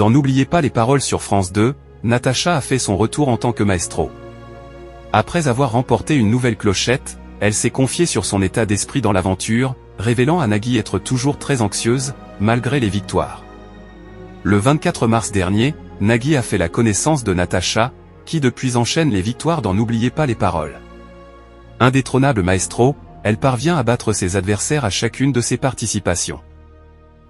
Dans N'oubliez pas les paroles sur France 2, Natacha a fait son retour en tant que maestro. Après avoir remporté une nouvelle clochette, elle s'est confiée sur son état d'esprit dans l'aventure, révélant à Nagui être toujours très anxieuse, malgré les victoires. Le 24 mars dernier, Nagui a fait la connaissance de Natacha, qui depuis enchaîne les victoires dans N'oubliez pas les paroles. Indétrônable maestro, elle parvient à battre ses adversaires à chacune de ses participations.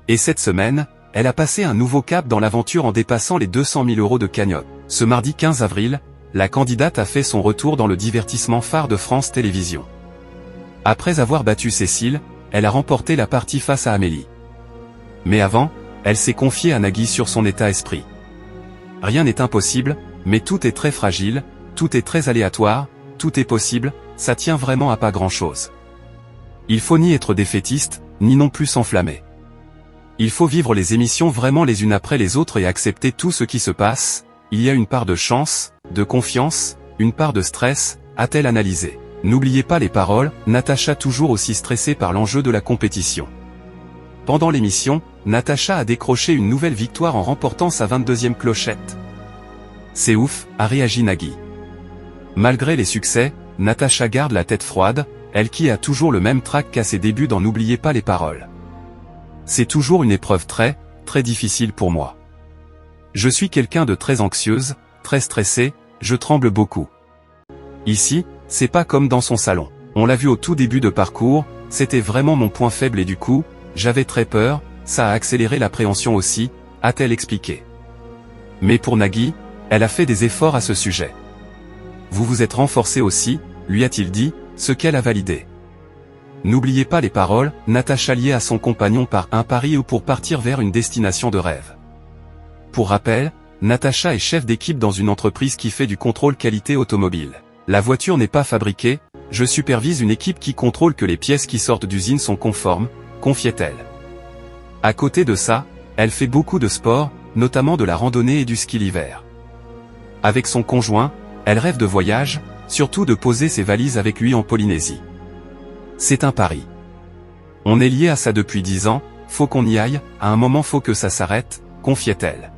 Et cette semaine, elle a passé un nouveau cap dans l'aventure en dépassant les 200 000 € de cagnotte. Ce mardi 15 avril, la candidate a fait son retour dans le divertissement phare de France Télévisions. Après avoir battu Cécile, elle a remporté la partie face à Amélie. Mais avant, elle s'est confiée à Nagui sur son état d'esprit. Rien n'est impossible, mais tout est très fragile, tout est très aléatoire, tout est possible, ça tient vraiment à pas grand-chose. Il faut ni être défaitiste, ni non plus s'enflammer. Il faut vivre les émissions vraiment les unes après les autres et accepter tout ce qui se passe. Il y a une part de chance, de confiance, une part de stress, a-t-elle analysé. N'oubliez pas les paroles, Natacha toujours aussi stressée par l'enjeu de la compétition. Pendant l'émission, Natacha a décroché une nouvelle victoire en remportant sa 22e clochette. C'est ouf, a réagi Nagui. Malgré les succès, Natacha garde la tête froide, elle qui a toujours le même trac qu'à ses débuts dans N'oubliez pas les paroles. C'est toujours une épreuve très difficile pour moi. Je suis quelqu'un de très anxieuse, très stressée, je tremble beaucoup. Ici, c'est pas comme dans son salon. On l'a vu au tout début de parcours, c'était vraiment mon point faible et du coup, j'avais très peur, ça a accéléré l'appréhension aussi, a-t-elle expliqué. Mais pour Nagui, elle a fait des efforts à ce sujet. Vous vous êtes renforcé aussi, lui a-t-il dit, ce qu'elle a validé. N'oubliez pas les paroles, Natacha liée à son compagnon par un pari ou pour partir vers une destination de rêve. Pour rappel, Natacha est chef d'équipe dans une entreprise qui fait du contrôle qualité automobile. La voiture n'est pas fabriquée, je supervise une équipe qui contrôle que les pièces qui sortent d'usine sont conformes, confiait-elle. À côté de ça, elle fait beaucoup de sport, notamment de la randonnée et du ski l'hiver. Avec son conjoint, elle rêve de voyage, surtout de poser ses valises avec lui en Polynésie. C'est un pari. On est lié à ça depuis 10 ans, faut qu'on y aille, à un moment faut que ça s'arrête, confiait-elle.